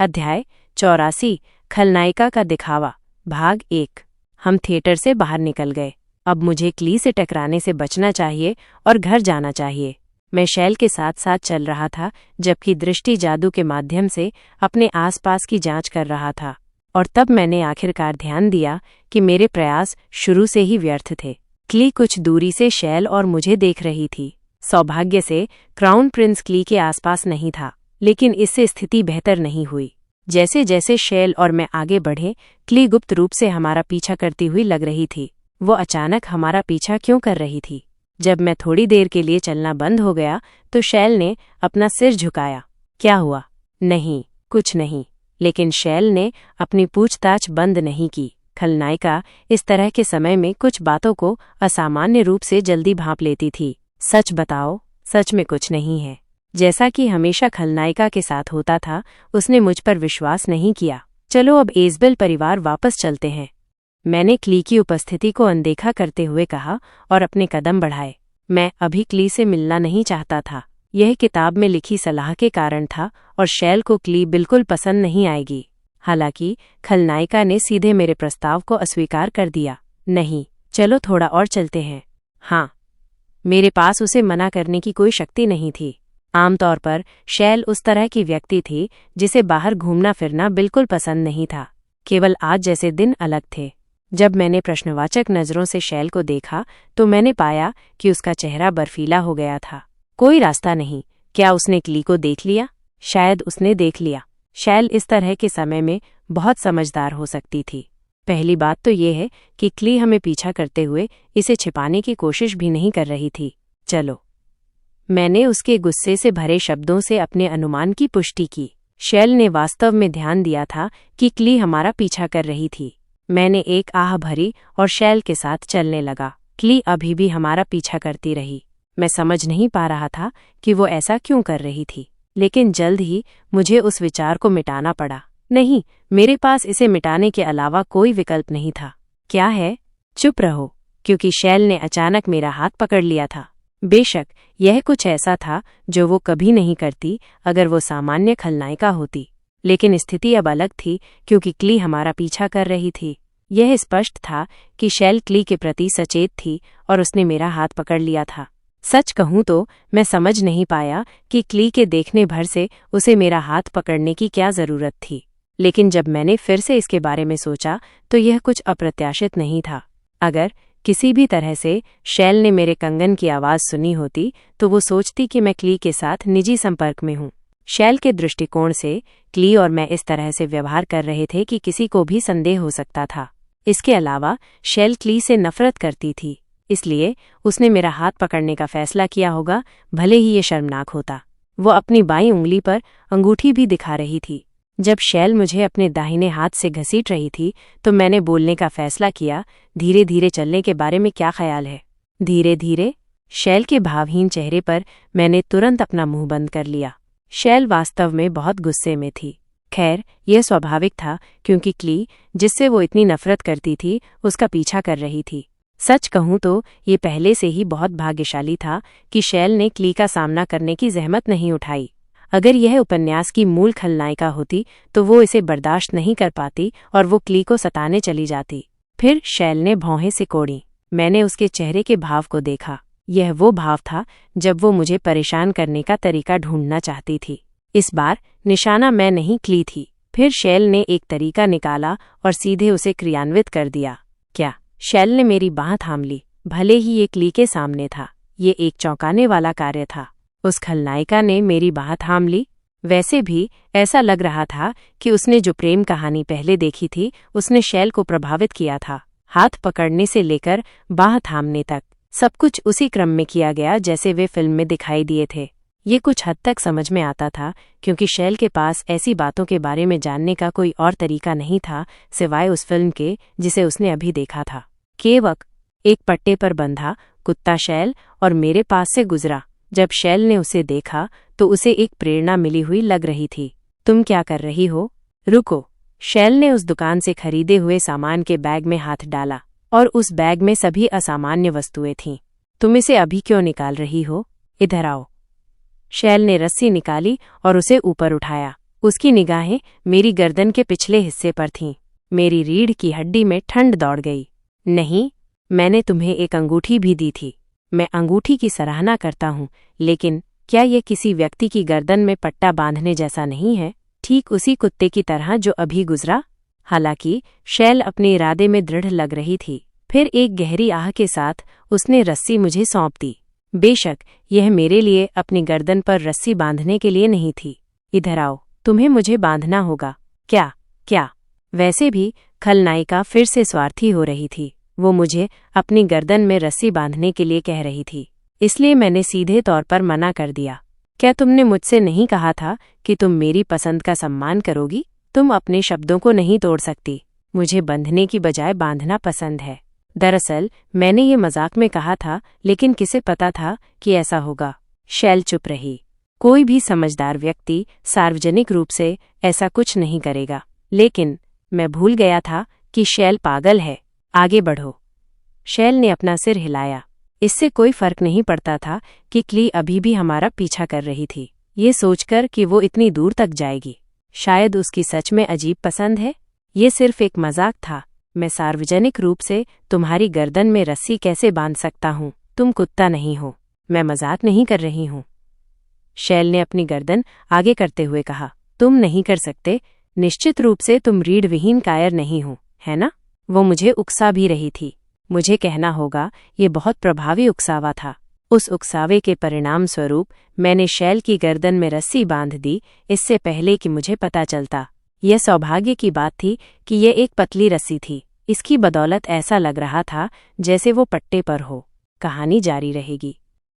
अध्याय 84 खलनायिका का दिखावा भाग 1। हम थिएटर से बाहर निकल गए। अब मुझे क्ली से टकराने से बचना चाहिए और घर जाना चाहिए। मैं शैल के साथ साथ चल रहा था, जबकि दृष्टि जादू के माध्यम से अपने आसपास की जांच कर रहा था। और तब मैंने आखिरकार ध्यान दिया कि मेरे प्रयास शुरू से ही व्यर्थ थे। क्ली कुछ दूरी से शैल और मुझे देख रही थी। सौभाग्य से क्राउन प्रिंस क्ली के आसपास नहीं था, लेकिन इससे स्थिति बेहतर नहीं हुई। जैसे जैसे शैल और मैं आगे बढ़े, क्ली गुप्त रूप से हमारा पीछा करती हुई लग रही थी। वो अचानक हमारा पीछा क्यों कर रही थी? जब मैं थोड़ी देर के लिए चलना बंद हो गया तो शैल ने अपना सिर झुकाया। क्या हुआ? नहीं, कुछ नहीं। लेकिन शैल ने अपनी पूछताछ बंद नहीं की। खलनायिका इस तरह के समय में कुछ बातों को असामान्य रूप से जल्दी भांप लेती थी। सच बताओ, सच में कुछ नहीं है। जैसा कि हमेशा खलनायिका के साथ होता था, उसने मुझ पर विश्वास नहीं किया। चलो अब एजबेल परिवार वापस चलते हैं, मैंने क्ली की उपस्थिति को अनदेखा करते हुए कहा और अपने कदम बढ़ाए। मैं अभी क्ली से मिलना नहीं चाहता था। यह किताब में लिखी सलाह के कारण था और शैल को क्ली बिल्कुल पसंद नहीं आएगी। हालांकि खलनायिका ने सीधे मेरे प्रस्ताव को अस्वीकार कर दिया। नहीं, चलो थोड़ा और चलते हैं। हाँ, मेरे पास उसे मना करने की कोई शक्ति नहीं थी। आमतौर पर शैल उस तरह की व्यक्ति थी जिसे बाहर घूमना फिरना बिल्कुल पसंद नहीं था। केवल आज जैसे दिन अलग थे। जब मैंने प्रश्नवाचक नजरों से शैल को देखा तो मैंने पाया कि उसका चेहरा बर्फीला हो गया था। कोई रास्ता नहीं। क्या उसने क्ली को देख लिया? शायद उसने देख लिया। शैल इस तरह के समय में बहुत समझदार हो सकती थी। पहली बात तो ये है कि क्ली हमें पीछा करते हुए इसे छिपाने की कोशिश भी नहीं कर रही थी। चलो, मैंने उसके गुस्से से भरे शब्दों से अपने अनुमान की पुष्टि की। शैल ने वास्तव में ध्यान दिया था कि क्ली हमारा पीछा कर रही थी। मैंने एक आह भरी और शैल के साथ चलने लगा। क्ली अभी भी हमारा पीछा करती रही। मैं समझ नहीं पा रहा था कि वो ऐसा क्यों कर रही थी, लेकिन जल्द ही मुझे उस विचार को मिटाना पड़ा। नहीं, मेरे पास इसे मिटाने के अलावा कोई विकल्प नहीं था। क्या है? चुप रहो, क्योंकि शैल ने अचानक मेरा हाथ पकड़ लिया था। बेशक यह कुछ ऐसा था जो वो कभी नहीं करती अगर वो सामान्य खलनायिका होती, लेकिन स्थिति अब अलग थी क्योंकि क्ली हमारा पीछा कर रही थी। यह स्पष्ट था कि शैल क्ली के प्रति सचेत थी और उसने मेरा हाथ पकड़ लिया था। सच कहूं तो मैं समझ नहीं पाया कि क्ली के देखने भर से उसे मेरा हाथ पकड़ने की क्या जरूरत थी, लेकिन जब मैंने फिर से इसके बारे में सोचा तो यह कुछ अप्रत्याशित नहीं था। अगर किसी भी तरह से शैल ने मेरे कंगन की आवाज़ सुनी होती तो वो सोचती कि मैं क्ली के साथ निजी संपर्क में हूँ। शैल के दृष्टिकोण से क्ली और मैं इस तरह से व्यवहार कर रहे थे कि किसी को भी संदेह हो सकता था। इसके अलावा शैल क्ली से नफरत करती थी, इसलिए उसने मेरा हाथ पकड़ने का फैसला किया होगा, भले ही ये शर्मनाक होता। वो अपनी बाईं उंगली पर अंगूठी भी दिखा रही थी। जब शैल मुझे अपने दाहिने हाथ से घसीट रही थी तो मैंने बोलने का फैसला किया। धीरे धीरे चलने के बारे में क्या ख्याल है? धीरे धीरे? शैल के भावहीन चेहरे पर मैंने तुरंत अपना मुंह बंद कर लिया। शैल वास्तव में बहुत गुस्से में थी। खैर, यह स्वाभाविक था क्योंकि क्ली, जिससे वो इतनी नफरत करती थी, उसका पीछा कर रही थी। सच कहूं तो ये पहले से ही बहुत भाग्यशाली था कि शैल ने क्ली का सामना करने की जहमत नहीं उठाई। अगर यह उपन्यास की मूल खलनायिका होती तो वो इसे बर्दाश्त नहीं कर पाती और वो क्ली को सताने चली जाती। फिर शैल ने भौहें सिकोड़ी। मैंने उसके चेहरे के भाव को देखा। यह वो भाव था जब वो मुझे परेशान करने का तरीका ढूंढना चाहती थी। इस बार निशाना मैं नहीं, क्ली थी। फिर शैल ने एक तरीका निकाला और सीधे उसे क्रियान्वित कर दिया। क्या? शैल ने मेरी बांह थाम ली। भले ही ये क्ली के सामने था, ये एक चौंकाने वाला कार्य था। उस खलनायिका ने मेरी बांह थाम ली। वैसे भी ऐसा लग रहा था कि उसने जो प्रेम कहानी पहले देखी थी उसने शैल को प्रभावित किया था। हाथ पकड़ने से लेकर बांह थामने तक सब कुछ उसी क्रम में किया गया जैसे वे फिल्म में दिखाई दिए थे। ये कुछ हद तक समझ में आता था क्योंकि शैल के पास ऐसी बातों के बारे में जानने का कोई और तरीका नहीं था सिवाय उस फिल्म के जिसे उसने अभी देखा था। केवल एक पट्टे पर बंधा कुत्ता शैल और मेरे पास से गुजरा। जब शैल ने उसे देखा तो उसे एक प्रेरणा मिली हुई लग रही थी। तुम क्या कर रही हो? रुको। शैल ने उस दुकान से खरीदे हुए सामान के बैग में हाथ डाला और उस बैग में सभी असामान्य वस्तुएं थीं। तुम इसे अभी क्यों निकाल रही हो? इधर आओ। शैल ने रस्सी निकाली और उसे ऊपर उठाया। उसकी निगाहें मेरी गर्दन के पिछले हिस्से पर थीं। मेरी रीढ़ की हड्डी में ठंड दौड़ गई। नहीं, मैंने तुम्हें एक अंगूठी भी दी थी। मैं अंगूठी की सराहना करता हूँ, लेकिन क्या ये किसी व्यक्ति की गर्दन में पट्टा बांधने जैसा नहीं है? ठीक उसी कुत्ते की तरह जो अभी गुजरा। हालांकि शैल अपने इरादे में दृढ़ लग रही थी। फिर एक गहरी आह के साथ उसने रस्सी मुझे सौंप दी। बेशक यह मेरे लिए अपनी गर्दन पर रस्सी बांधने के लिए नहीं थी। इधर आओ, तुम्हें मुझे बांधना होगा। क्या? वैसे भी खलनायिका फिर से स्वार्थी हो रही थी। वो मुझे अपनी गर्दन में रस्सी बांधने के लिए कह रही थी, इसलिए मैंने सीधे तौर पर मना कर दिया। क्या तुमने मुझसे नहीं कहा था कि तुम मेरी पसंद का सम्मान करोगी? तुम अपने शब्दों को नहीं तोड़ सकती। मुझे बंधने की बजाय बांधना पसंद है। दरअसल मैंने ये मजाक में कहा था, लेकिन किसे पता था कि ऐसा होगा। शैल चुप रही। कोई भी समझदार व्यक्ति सार्वजनिक रूप से ऐसा कुछ नहीं करेगा, लेकिन मैं भूल गया था कि शैल पागल है। आगे बढ़ो। शैल ने अपना सिर हिलाया। इससे कोई फर्क नहीं पड़ता था कि क्ली अभी भी हमारा पीछा कर रही थी। ये सोचकर कि वो इतनी दूर तक जाएगी, शायद उसकी सच में अजीब पसंद है। ये सिर्फ एक मजाक था। मैं सार्वजनिक रूप से तुम्हारी गर्दन में रस्सी कैसे बांध सकता हूँ? तुम कुत्ता नहीं हो। मैं मजाक नहीं कर रही हूँ। शैल ने अपनी गर्दन आगे करते हुए कहा, तुम नहीं कर सकते। निश्चित रूप से तुम रीढ़ विहीन कायर नहीं हो, है ना? वो मुझे उकसा भी रही थी। मुझे कहना होगा, ये बहुत प्रभावी उकसावा था। उस उकसावे के परिणाम स्वरूप मैंने शैल की गर्दन में रस्सी बांध दी, इससे पहले कि मुझे पता चलता। यह सौभाग्य की बात थी कि यह एक पतली रस्सी थी। इसकी बदौलत ऐसा लग रहा था जैसे वो पट्टे पर हो। कहानी जारी रहेगी।